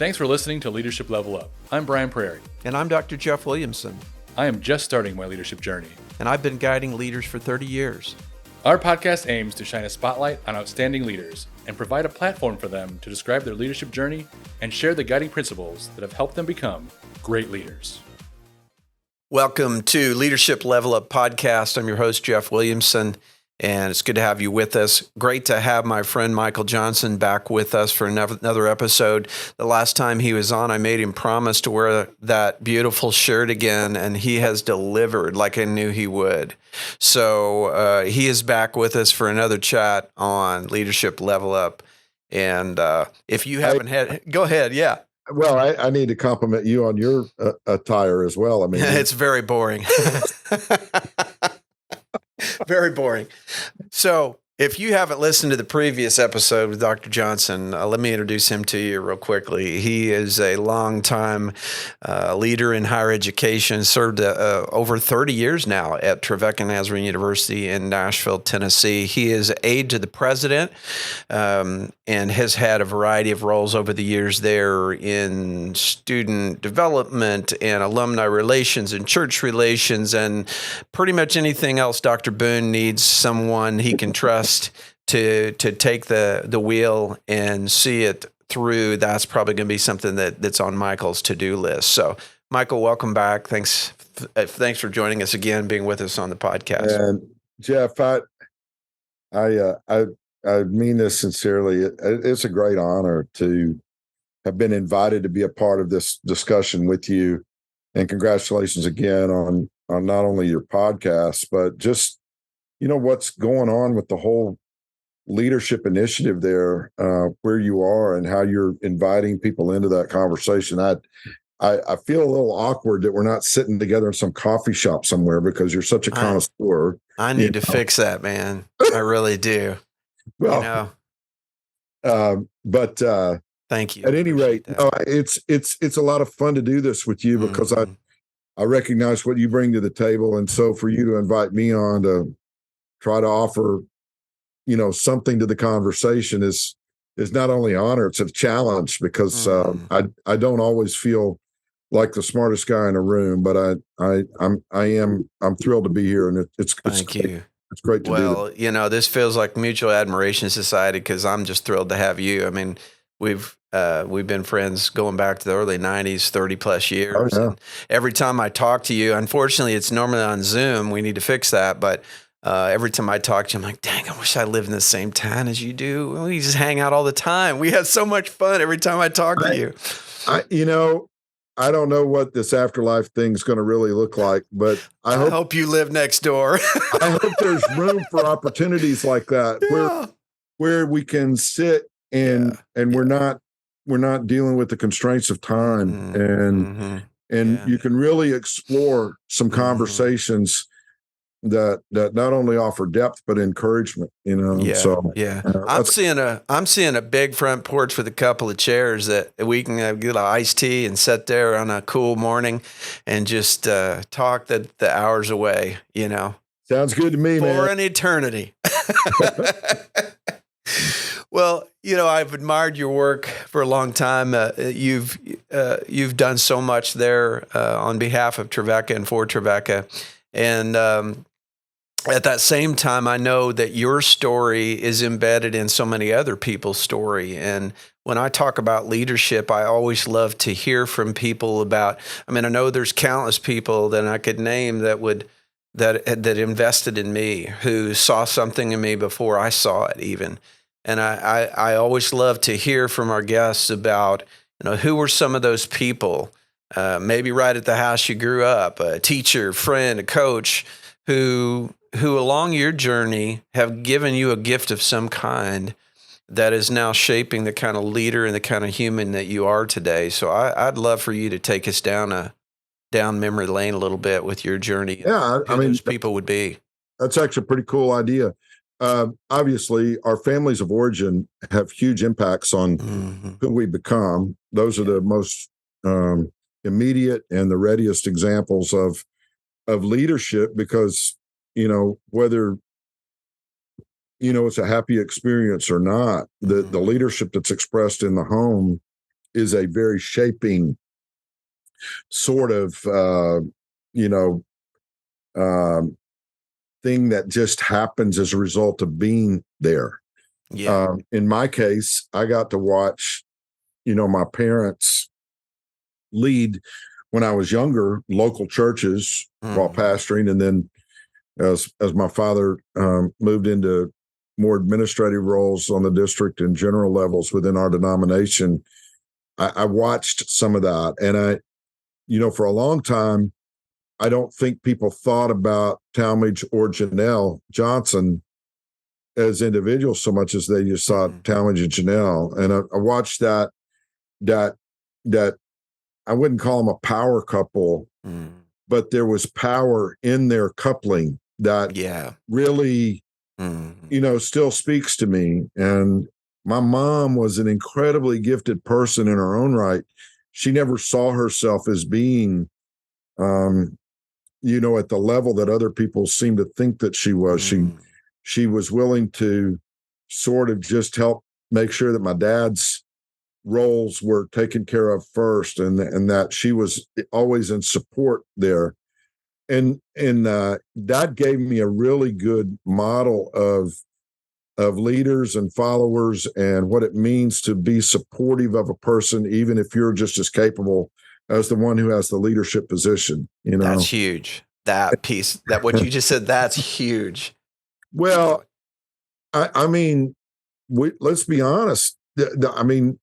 Thanks for listening to Leadership Level Up. I'm Brian Prairie. And I'm Dr. Jeff Williamson. I am just starting my leadership journey. And I've been guiding leaders for 30 years. Our podcast aims to shine a spotlight on outstanding leaders and provide a platform for them to describe their leadership journey and share the guiding principles that have helped them become great leaders. Welcome to Leadership Level Up Podcast. I'm your host, Jeff Williamson, and it's good to have you with us. Great to have my friend Michael Johnson back with us for another episode. The last time he was on, I made him promise to wear that beautiful shirt again, and he has delivered like I knew he would. So he is back with us for another chat on Leadership Level Up. And if you haven't go ahead. Yeah. Well, I need to compliment you on your attire as well. I mean, it's very boring. Very boring. So if you haven't listened to the previous episode with Dr. Johnson, let me introduce him to you real quickly. He is a longtime leader in higher education, served over 30 years now at Trevecca Nazarene University in Nashville, Tennessee. He is aide to the president and has had a variety of roles over the years there in student development and alumni relations and church relations and pretty much anything else Dr. Boone needs someone he can trust to take the wheel and see it through. That's probably going to be something that's on Michael's to-do list. So, Michael, welcome back. Thanks for joining us again, being with us on the podcast. And Jeff, I mean this sincerely. It's a great honor to have been invited to be a part of this discussion with you. And congratulations again on not only your podcast, but just what's going on with the whole leadership initiative there, where you are and how you're inviting people into that conversation. I feel a little awkward that we're not sitting together in some coffee shop somewhere because you're such a connoisseur. I need to fix that, man. I really do. Well, but thank you. At any rate, it's a lot of fun to do this with you because I recognize what you bring to the table, and so for you to invite me on to try to offer, something to the conversation is not only an honor, it's a challenge because I don't always feel like the smartest guy in a room, but I'm thrilled to be here, and it's Thank you. It's great to do that. This feels like Mutual Admiration Society because I'm just thrilled to have you. I mean, we've been friends going back to the early 90s, 30 plus years. Oh, yeah. And every time I talk to you, unfortunately, it's normally on Zoom. We need to fix that. But every time I talk to you, I'm like, dang, I wish I lived in the same town as you do. We just hang out all the time. We have so much fun every time I talk to you. I don't know what this afterlife thing's going to really look like, but I hope you live next door. I hope there's room for opportunities like that where we can sit and we're not dealing with the constraints of time and you can really explore some conversations that not only offer depth but encouragement. I'm seeing a big front porch with a couple of chairs that we can get an iced tea and sit there on a cool morning and just talk the hours away. Sounds good to me, man. For an eternity. Well, I've admired your work for a long time. You've done so much there on behalf of Trevecca and for Trevecca, and at that same time, I know that your story is embedded in so many other people's story. And when I talk about leadership, I always love to hear from people about. I mean, I know there's countless people that I could name that invested in me, who saw something in me before I saw it even. And I always love to hear from our guests about, who were some of those people, maybe right at the house you grew up, a teacher, friend, a coach, who along your journey have given you a gift of some kind that is now shaping the kind of leader and the kind of human that you are today. So I'd love for you to take us down memory lane a little bit with your journey. Yeah, those people would be. That's actually a pretty cool idea. Obviously, our families of origin have huge impacts on who we become. Those are the most immediate and the readiest examples of leadership because, whether, it's a happy experience or not, the leadership that's expressed in the home is a very shaping sort of, you know, um, thing that just happens as a result of being there. Yeah. In my case, I got to watch, my parents lead when I was younger, local churches while pastoring. And then as my father moved into more administrative roles on the district and general levels within our denomination, I watched some of that. And for a long time, I don't think people thought about Talmadge or Janelle Johnson as individuals so much as they just saw Talmadge and Janelle. And I watched that I wouldn't call them a power couple, but there was power in their coupling that really, still speaks to me. And my mom was an incredibly gifted person in her own right. She never saw herself as being, at the level that other people seem to think that she was. She was willing to sort of just help make sure that my dad's roles were taken care of first, and that she was always in support there. And that gave me a really good model of leaders and followers and what it means to be supportive of a person, even if you're just as capable as the one who has the leadership position. That's huge. That piece, that what you just said, that's huge. Well, I mean, let's be honest. I mean,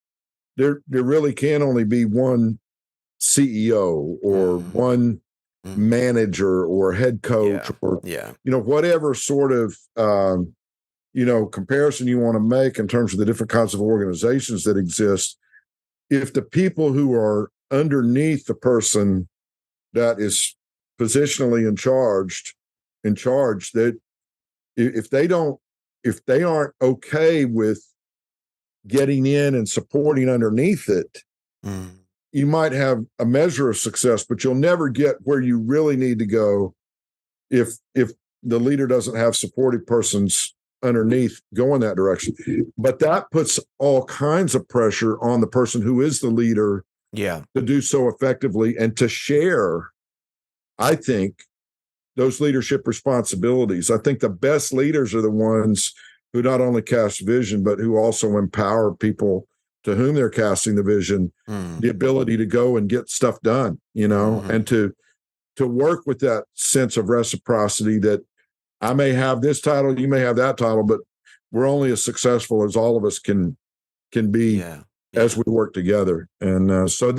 there really can only be one CEO or one manager or head coach or whatever sort of comparison you want to make in terms of the different kinds of organizations that exist. If the people who are underneath the person that is positionally in charge, that if they aren't okay with getting in and supporting underneath it, you might have a measure of success, but you'll never get where you really need to go if the leader doesn't have supportive persons underneath going that direction. But that puts all kinds of pressure on the person who is the leader to do so effectively and to share, I think, those leadership responsibilities. I think the best leaders are the ones who not only cast vision, but who also empower people to whom they're casting the vision, the ability to go and get stuff done, and to work with that sense of reciprocity that I may have this title, you may have that title, but we're only as successful as all of us can be as we work together. And so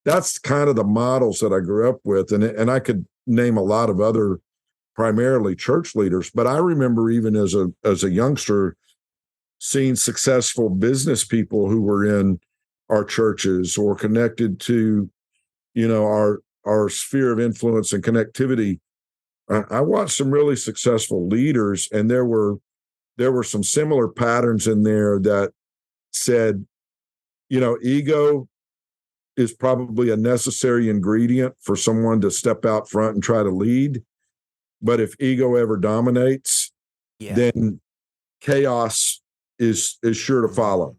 that's kind of the models that I grew up with. And I could name a lot of other primarily church leaders, but I remember even as a youngster seeing successful business people who were in our churches or connected to, our sphere of influence and connectivity. I watched some really successful leaders, and there were some similar patterns in there that said, ego is probably a necessary ingredient for someone to step out front and try to lead. But if ego ever dominates, then chaos is sure to follow,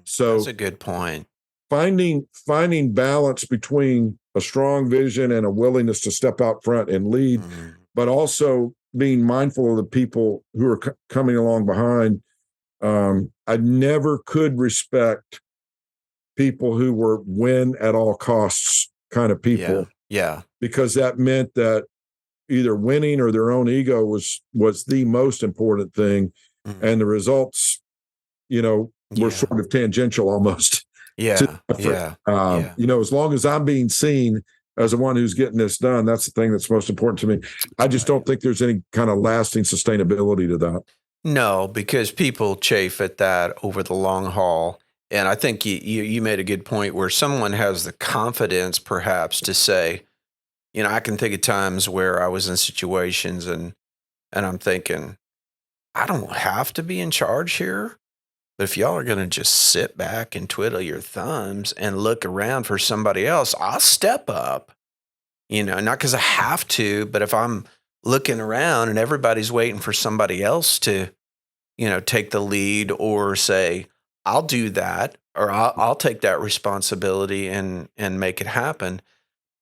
So that's a good point. Finding balance between a strong vision and a willingness to step out front and lead, but also being mindful of the people who are coming along behind. I never could respect people who were win at all costs kind of people. Because that meant that either winning or their own ego was the most important thing. And the results, were sort of tangential almost. As long as I'm being seen as the one who's getting this done, that's the thing that's most important to me. I just don't think there's any kind of lasting sustainability to that. No, because people chafe at that over the long haul. And I think you made a good point where someone has the confidence perhaps to say, I can think of times where I was in situations and I'm thinking, I don't have to be in charge here. But if y'all are going to just sit back and twiddle your thumbs and look around for somebody else, I'll step up, not because I have to, but if I'm looking around and everybody's waiting for somebody else to, take the lead or say, I'll do that. or I'll take that responsibility and make it happen.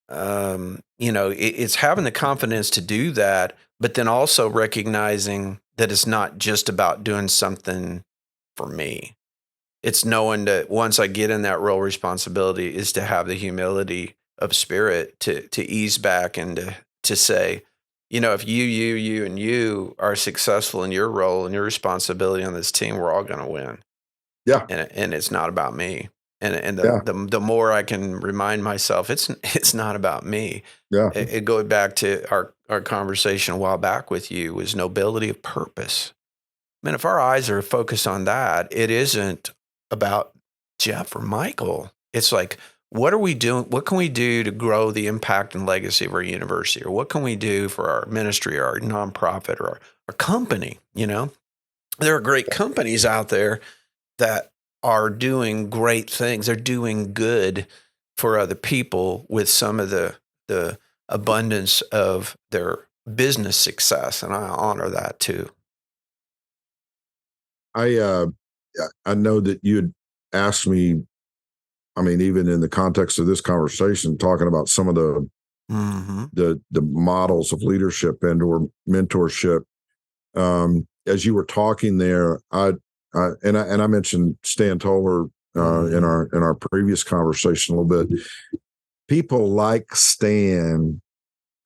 It's having the confidence to do that, but then also recognizing that it's not just about doing something for me. It's knowing that once I get in that role, responsibility is to have the humility of spirit to ease back and to say, if you, and you are successful in your role and your responsibility on this team, we're all going to win. Yeah. And it's not about me. And Yeah. the more I can remind myself, it's not about me. Yeah. It goes back to our conversation a while back with you, was nobility of purpose. I mean, if our eyes are focused on that, it isn't about Jeff or Michael. It's like, what are we doing? What can we do to grow the impact and legacy of our university? Or what can we do for our ministry or our nonprofit or our company? There are great companies out there that are doing great things. They're doing good for other people with some of the abundance of their business success. And I honor that too. I know that you'd asked me, I mean, even in the context of this conversation, talking about some of the models of leadership and or mentorship. As you were talking there, I mentioned Stan Toller in our previous conversation a little bit. People like Stan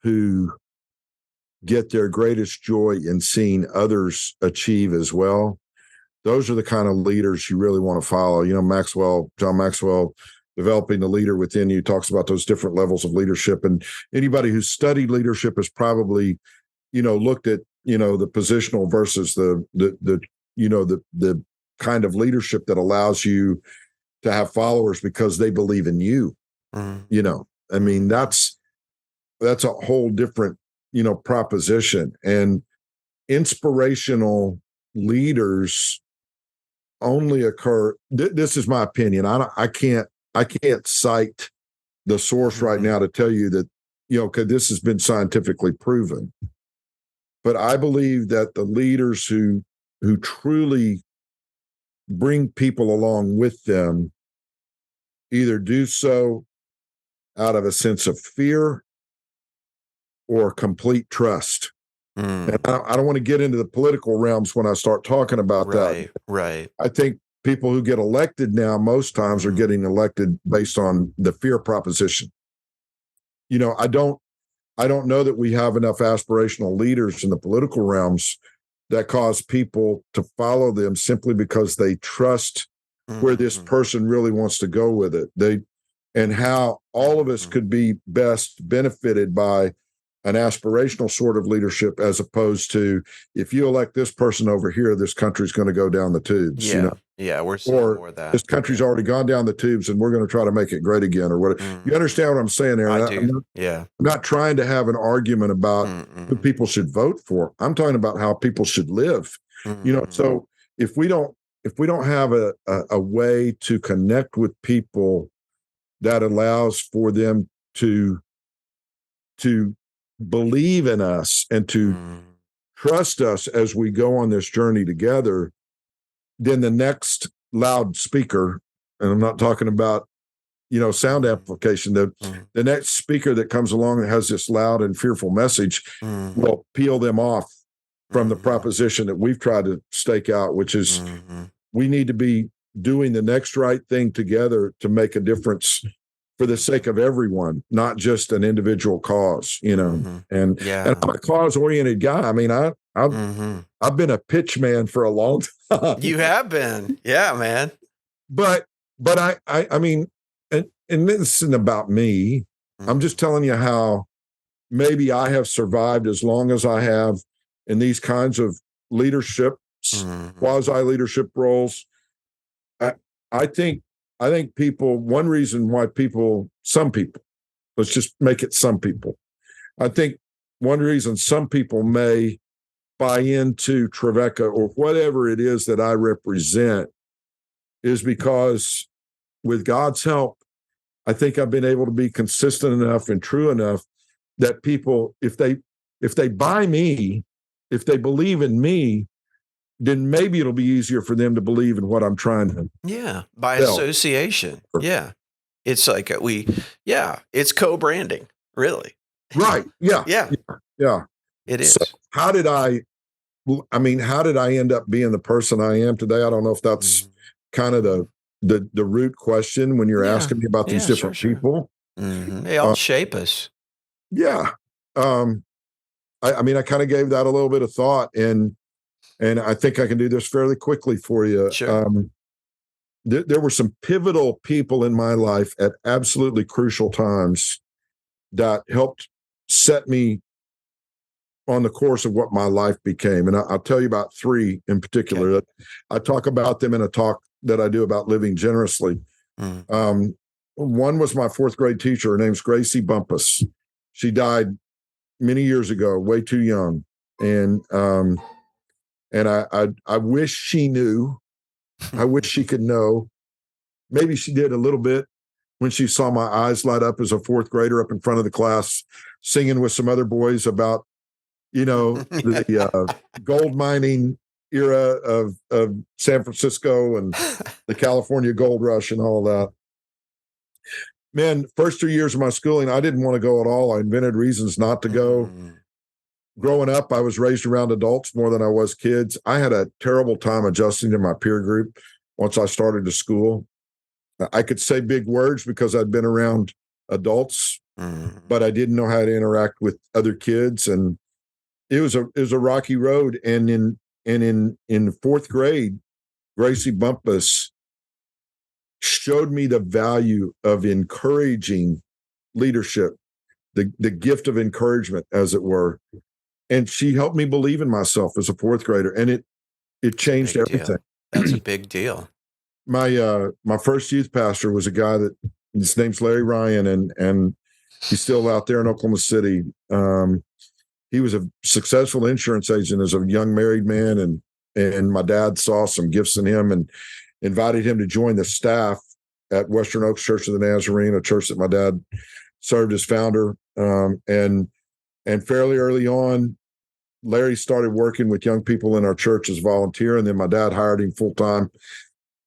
who get their greatest joy in seeing others achieve as well. Those are the kind of leaders you really want to follow. John Maxwell, developing the leader within you, talks about those different levels of leadership. And anybody who's studied leadership has probably, looked at, the positional versus the kind of leadership that allows you to have followers because they believe in you. I mean, that's a whole different, proposition. And inspirational leaders only occur. This is my opinion. I can't cite the source right now to tell you that, because this has been scientifically proven. But I believe that the leaders who truly bring people along with them either do so out of a sense of fear or complete trust. And I don't want to get into the political realms when I start talking about that. Right. I think people who get elected now most times are getting elected based on the fear proposition. I don't know that we have enough aspirational leaders in the political realms that cause people to follow them simply because they trust where this person really wants to go with it. And how all of us could be best benefited by an aspirational sort of leadership, as opposed to, if you elect this person over here, this country's going to go down the tubes. Yeah, we're seeing more of that. This country's already gone down the tubes, and we're going to try to make it great again, or whatever. You understand what I'm saying there? I do. I'm not trying to have an argument about who people should vote for. I'm talking about how people should live. So if we don't have a way to connect with people that allows for them to believe in us and to trust us as we go on this journey together, then the next loud speaker, and I'm not talking about, sound amplification, the next speaker that comes along and has this loud and fearful message will peel them off from the proposition that we've tried to stake out, which is we need to be doing the next right thing together to make a difference for the sake of everyone, not just an individual cause, And I'm a cause-oriented guy. I mean, I've been a pitch man for a long time. You have been, yeah, man. But I mean, and this isn't about me. I'm just telling you how maybe I have survived as long as I have in these kinds of leadership, quasi-leadership roles. I think people, one reason why some people, let's just make it some people. I think one reason some people may buy into Trevecca or whatever it is that I represent is because, with God's help, I think I've been able to be consistent enough and true enough that people, if they buy me, if they believe in me, then maybe it'll be easier for them to believe in what I'm trying to by sell. association. Yeah. It's like it's co-branding, really. Right. Yeah. Yeah, Yeah. it is. So how did I end up being the person I am today? I don't know if that's kind of the root question when you're asking me about these different people. They all shape us. Yeah. I kind of gave that a little bit of thought, and I think I can do this fairly quickly for you. Sure. There were some pivotal people in my life at absolutely crucial times that helped set me on the course of what my life became. And I'll tell you about three in particular. Okay. I talk about them in a talk that I do about living generously. One was my fourth grade teacher. Her name's Gracie Bumpus. She died many years ago, way too young. And I wish she knew. I wish she could know. Maybe she did a little bit when she saw my eyes light up as a fourth grader up in front of the class, singing with some other boys about, the gold mining era of San Francisco and the California gold rush and all that. Man, first 2 years of my schooling, I didn't want to go at all. I invented reasons not to go. Growing up, I was raised around adults more than I was kids. I had a terrible time adjusting to my peer group once I started to school. I could say big words because I'd been around adults, but I didn't know how to interact with other kids. And it was a rocky road. And in fourth grade, Gracie Bumpus showed me the value of encouraging leadership, the gift of encouragement, as it were. And she helped me believe in myself as a fourth grader. And it changed everything. That's a big deal. My first youth pastor was a guy that his name's Larry Ryan, and he's still out there in Oklahoma City. He was a successful insurance agent as a young married man, and my dad saw some gifts in him and invited him to join the staff at Western Oaks Church of the Nazarene, a church that my dad served as founder. And fairly early on, Larry started working with young people in our church as volunteer, and then my dad hired him full time.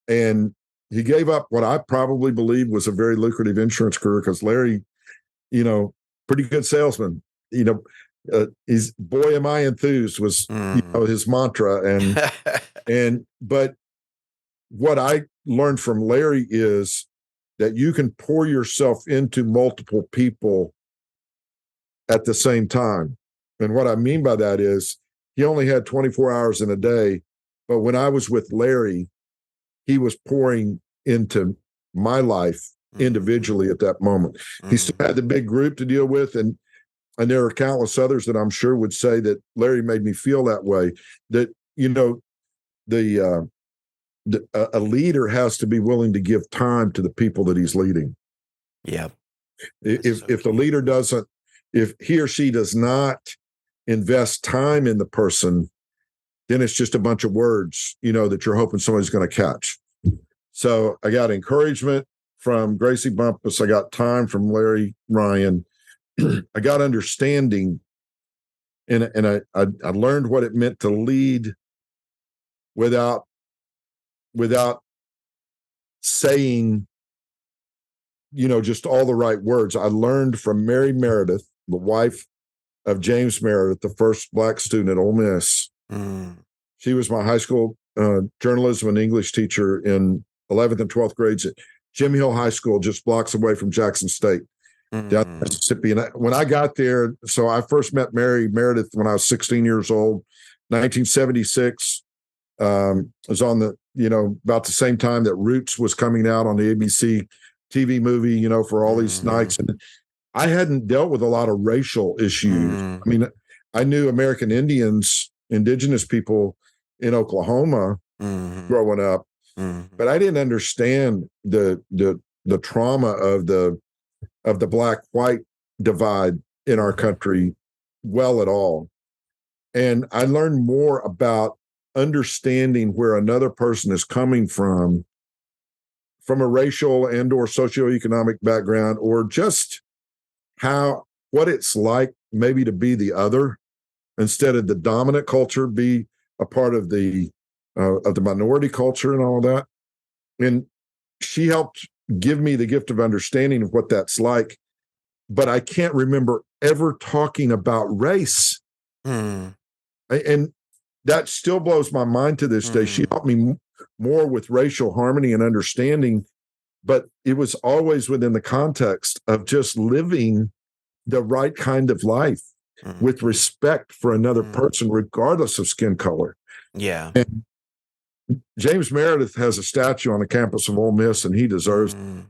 And he gave up what I probably believe was a very lucrative insurance career because Larry, pretty good salesman. He's boy am I enthused was his mantra, but what I learned from Larry is that you can pour yourself into multiple people at the same time. And what I mean by that is he only had 24 hours in a day, but when I was with Larry, he was pouring into my life individually at that moment. He still had the big group to deal with, and there are countless others that I'm sure would say that Larry made me feel that way. That a leader has to be willing to give time to the people that he's leading. Yeah. If the leader doesn't, if he or she does not invest time in the person, then it's just a bunch of words, that you're hoping somebody's going to catch. So I got encouragement from Gracie Bumpus. I got time from Larry Ryan. I got understanding, and I learned what it meant to lead without saying, just all the right words. I learned from Mary Meredith, the wife of James Meredith, the first Black student at Ole Miss. She was my high school journalism and English teacher in 11th and 12th grades at Jim Hill High School, just blocks away from Jackson State, down in Mississippi. And when I got there, so I first met Mary Meredith when I was 16 years old, 1976. Was on the, about the same time that Roots was coming out on the ABC TV movie, for all these nights. And I hadn't dealt with a lot of racial issues. I mean, I knew American Indians, indigenous people in Oklahoma growing up, but I didn't understand the trauma of the black-white divide in our country well at all. And I learned more about understanding where another person is coming from a racial and or socioeconomic background, or just what it's like maybe to be the other instead of the dominant culture, be a part of the of the minority culture and all of that. And she helped give me the gift of understanding of what that's like. But I can't remember ever talking about race. Mm. And that still blows my mind to this day. She helped me more with racial harmony and understanding, but it was always within the context of just living the right kind of life with respect for another person, regardless of skin color. Yeah. And James Meredith has a statue on the campus of Ole Miss, and he deserves it.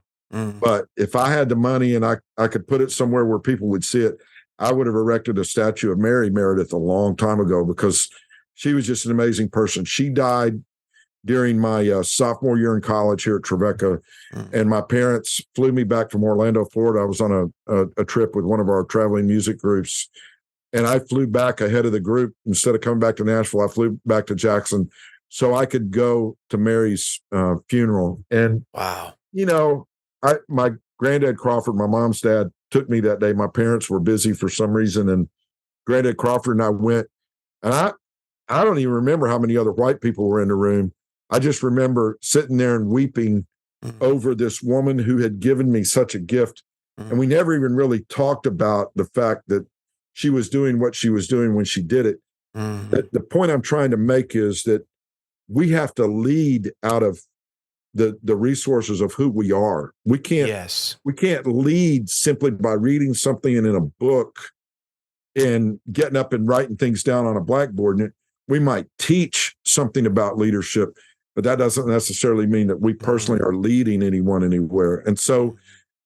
But if I had the money and I could put it somewhere where people would see it, I would have erected a statue of Mary Meredith a long time ago, because she was just an amazing person. She died during my sophomore year in college here at Trevecca, and my parents flew me back from Orlando, Florida. I was on a trip with one of our traveling music groups, and I flew back ahead of the group. Instead of coming back to Nashville, I flew back to Jackson so I could go to Mary's funeral. And, Wow. you know, my granddad Crawford, my mom's dad, took me that day. My parents were busy for some reason, and Granddad Crawford and I went. And I don't even remember how many other white people were in the room. I just remember sitting there and weeping over this woman who had given me such a gift. And we never even really talked about the fact that she was doing what she was doing when she did it. The point I'm trying to make is that we have to lead out of the resources of who we are. We can't lead simply by reading something in a book and getting up and writing things down on a blackboard. And we might teach something about leadership, but that doesn't necessarily mean that we personally are leading anyone anywhere. And so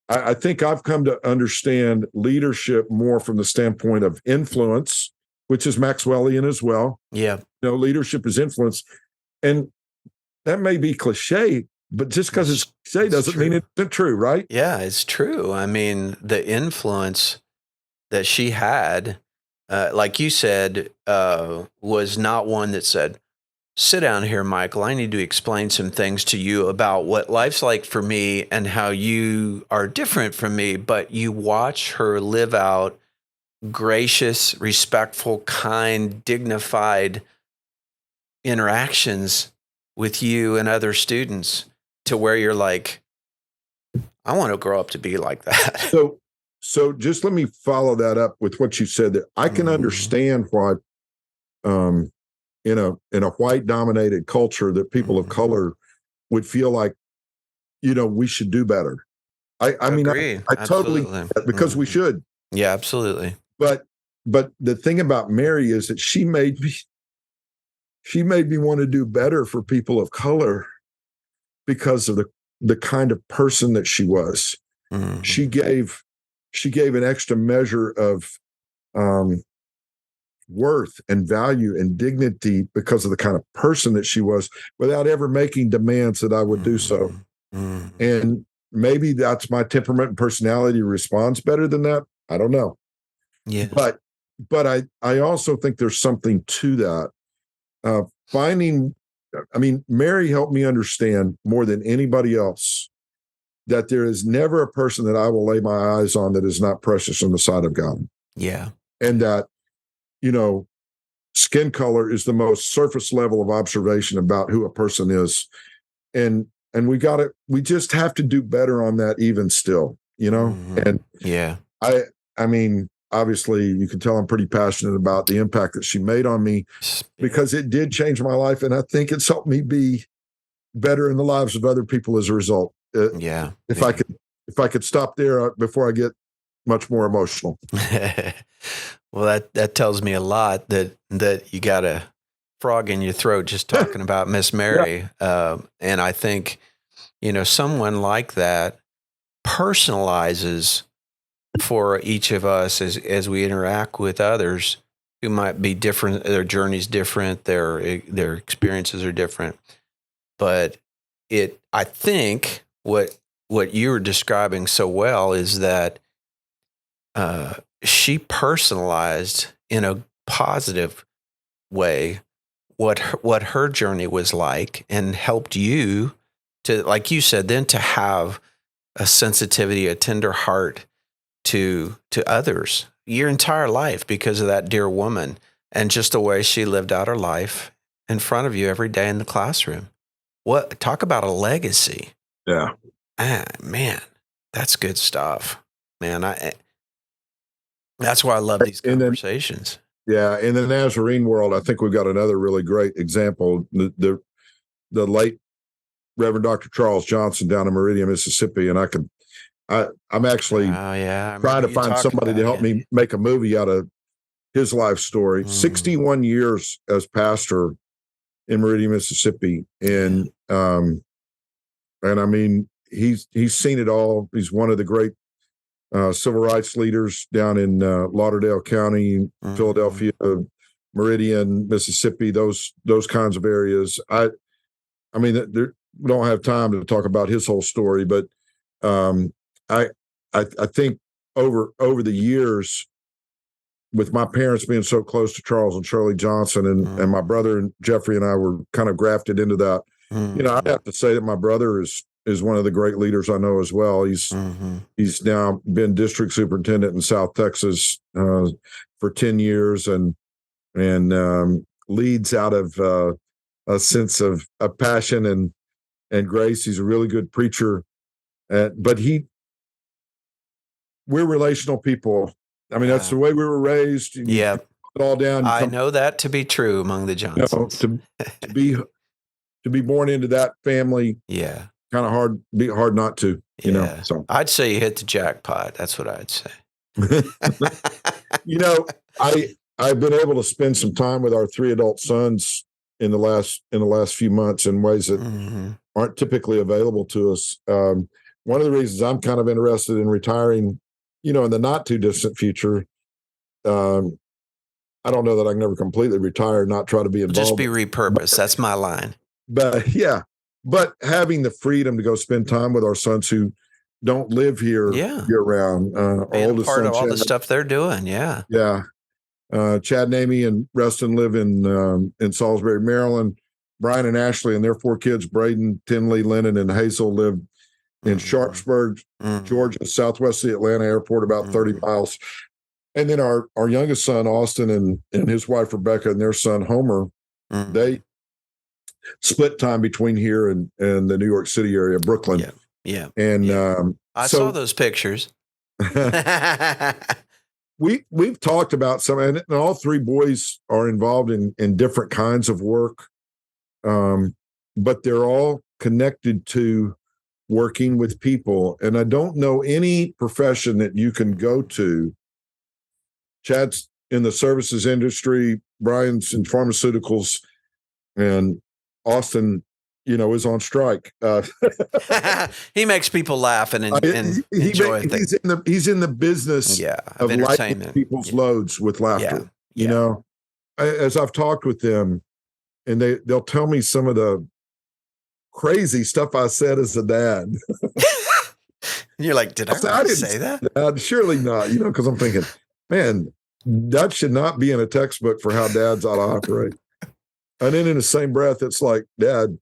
I think I've come to understand leadership more from the standpoint of influence, which is Maxwellian as well. Yeah. You know, leadership is influence. And that may be cliche, but just because it's cliche doesn't mean it's not true, right? Yeah, it's true. I mean, the influence that she had, like you said, was not one that said, sit down here, Michael. I need to explain some things to you about what life's like for me and how you are different from me. But you watch her live out gracious, respectful, kind, dignified interactions with you and other students to where you're like, I want to grow up to be like that. So just let me follow that up with what you said there. I can understand why, in a white dominated culture, that people of color would feel like, you know, we should do better. I mean, I totally get that, because we should. Yeah, absolutely. But the thing about Mary is that she made me want to do better for people of color because of the kind of person that she was. She gave an extra measure of worth and value and dignity because of the kind of person that she was, without ever making demands that I would do so. And maybe that's my temperament and personality responds better than that. I don't know. Yeah. But I also think there's something to that. Mary helped me understand more than anybody else that there is never a person that I will lay my eyes on that is not precious in the sight of God. Yeah. And that, you know, skin color is the most surface level of observation about who a person is. And we just have to do better on that even still, you know? And yeah, I mean, obviously you can tell I'm pretty passionate about the impact that she made on me, because it did change my life. And I think it's helped me be better in the lives of other people as a result. If I could stop there before I get much more emotional. Well, that tells me a lot that you got a frog in your throat just talking about Miss Mary. Yeah. And I think, you know, someone like that personalizes for each of us as we interact with others who might be different. Their journey's different. Their experiences are different. But I think what you were describing so well is that she personalized in a positive way what her journey was like, and helped you to, like you said, then to have a sensitivity, a tender heart to others your entire life because of that dear woman and just the way she lived out her life in front of you every day in the classroom. Talk about a legacy. Yeah. Man, that's good stuff, man. That's why I love these And then, conversations. yeah, in the Nazarene world, I think we've got another really great example. The late Reverend Dr. Charles Johnson down in Meridian, Mississippi, and I'm actually trying to find somebody to help me make a movie out of his life story. 61 years as pastor in Meridian, Mississippi, and I mean he's seen it all. He's one of the great civil rights leaders down in Lauderdale County, Philadelphia, Meridian, Mississippi, those kinds of areas. I mean, we don't have time to talk about his whole story, but I think over the years, with my parents being so close to Charles and Shirley Johnson, and my brother and Jeffrey and I were kind of grafted into that. You know, I have to say that my brother is one of the great leaders I know as well. He's now been district superintendent in South Texas for 10 years and leads out of a sense of passion and grace. He's a really good preacher, but we're relational people. I mean, that's the way we were raised. Yeah, it all down. I know that to be true among the Johnsons. You know, to be born into that family. Yeah. Kind of hard not to, you know. So I'd say you hit the jackpot. That's what I'd say. You know, I've been able to spend some time with our 3 adult sons in the last few months in ways that aren't typically available to us. One of the reasons I'm kind of interested in retiring, you know, in the not too distant future. I don't know that I can never completely retire, not try to be involved. Just be repurposed. That's my line. But yeah. But having the freedom to go spend time with our sons who don't live here year round, being part of all the stuff they're doing, Chad and Amy and Reston live in Salisbury, Maryland. Brian and Ashley and their 4 kids, Braden, Tinley, Lennon, and Hazel, live in Sharpsburg, Georgia, southwest of the Atlanta airport, about 30 miles. And then our youngest son, Austin, and his wife, Rebecca, and their son, Homer, they split time between here and the New York City area, Brooklyn. Yeah. And I saw those pictures. We've talked about some, and all 3 boys are involved in different kinds of work, but they're all connected to working with people. And I don't know any profession that you can go to. Chad's in the services industry, Brian's in pharmaceuticals, and Austin, you know, is on strike. He makes people laugh and enjoy things. He's in the business of lightening people's loads with laughter. You know, as I've talked with them, and they'll tell me some of the crazy stuff I said as a dad. You're like, did I say that? Surely not. You know, because I'm thinking, man, that should not be in a textbook for how dads ought to operate. And then in the same breath, it's like, Dad,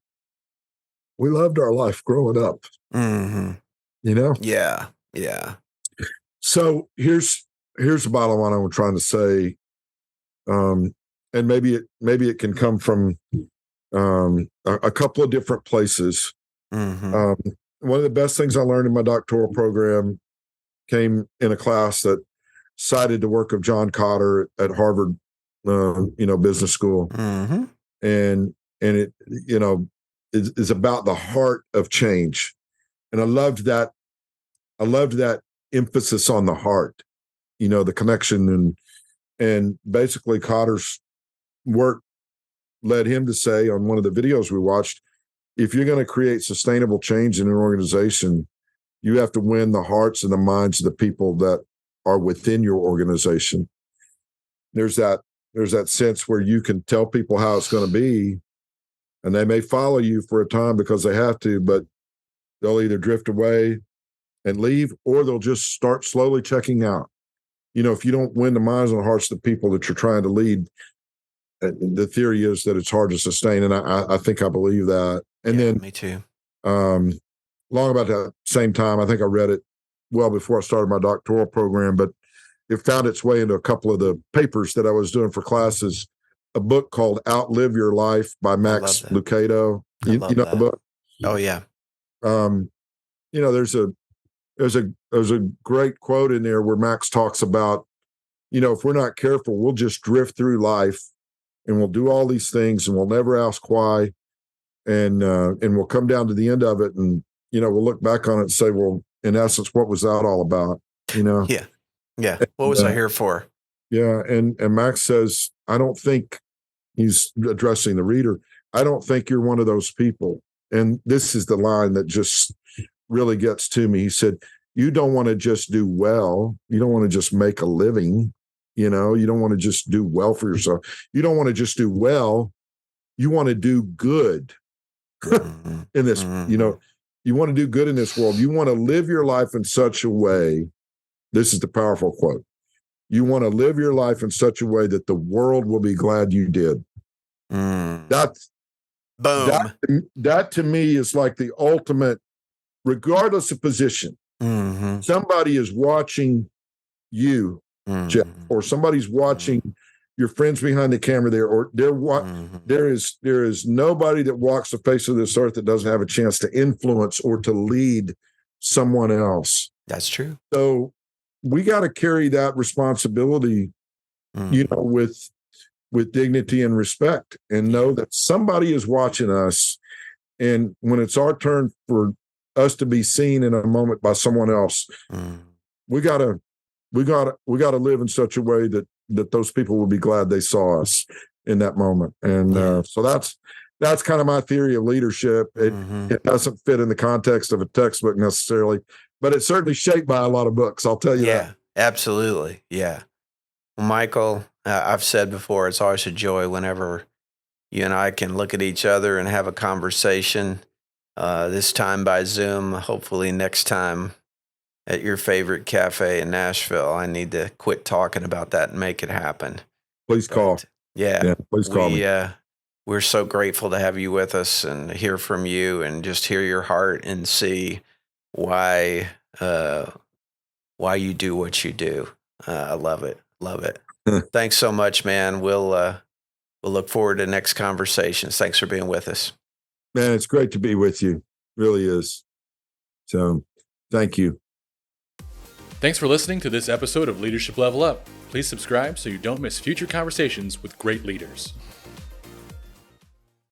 we loved our life growing up. You know? Yeah. So here's the bottom line I'm trying to say. And maybe it can come from a couple of different places. One of the best things I learned in my doctoral program came in a class that cited the work of John Cotter at Harvard, Business School. And it, you know, is about the heart of change. And I loved that emphasis on the heart, you know, the connection, and basically Cotter's work led him to say on one of the videos we watched, if you're going to create sustainable change in an organization, you have to win the hearts and the minds of the people that are within your organization. There's that sense where you can tell people how it's going to be, and they may follow you for a time because they have to, but they'll either drift away and leave, or they'll just start slowly checking out. You know, if you don't win the minds and hearts of the people that you're trying to lead, the theory is that it's hard to sustain. And I think I believe that. And then me too. Long about that same time, I think I read it well before I started my doctoral program, but it found its way into a couple of the papers that I was doing for classes. a book called Outlive Your Life by Max that. Lucado. You know that. the book? Oh yeah. There's a great quote in there where Max talks about, if we're not careful, we'll just drift through life and we'll do all these things and we'll never ask why. And we'll come down to the end of it and, we'll look back on it and say, well, in essence, what was that all about? Yeah. Yeah. What was I here for? Yeah. And Max says, I don't think, he's addressing the reader, I don't think you're one of those people. And this is the line that just really gets to me. He said, you don't want to just do well. You don't want to just make a living. You don't want to just do well for yourself. You don't want to just do well. You want to do good in this, you want to do good in this world. You want to live your life in such a way. This is the powerful quote. You want to live your life in such a way that the world will be glad you did. That's boom. That to me is like the ultimate, regardless of position. Somebody is watching you, Jeff, or somebody's watching your friends behind the camera there, or there is nobody that walks the face of this earth that doesn't have a chance to influence or to lead someone else. That's true. So we got to carry that responsibility, with dignity and respect, and know that somebody is watching us. And when it's our turn for us to be seen in a moment by someone else, we gotta live in such a way that those people will be glad they saw us in that moment. And so that's kind of my theory of leadership. It doesn't fit in the context of a textbook necessarily, but it's certainly shaped by a lot of books. I'll tell you that. Yeah, absolutely. Yeah. Well, Michael, I've said before, it's always a joy whenever you and I can look at each other and have a conversation, this time by Zoom, hopefully next time at your favorite cafe in Nashville. I need to quit talking about that and make it happen. Please call. Please call me. We're so grateful to have you with us and hear from you and just hear your heart and see why you do what you do. I love it. Love it. Thanks so much, man. We'll look forward to next conversations. Thanks for being with us. Man, it's great to be with you. Really is. So thank you. Thanks for listening to this episode of Leadership Level Up. Please subscribe so you don't miss future conversations with great leaders.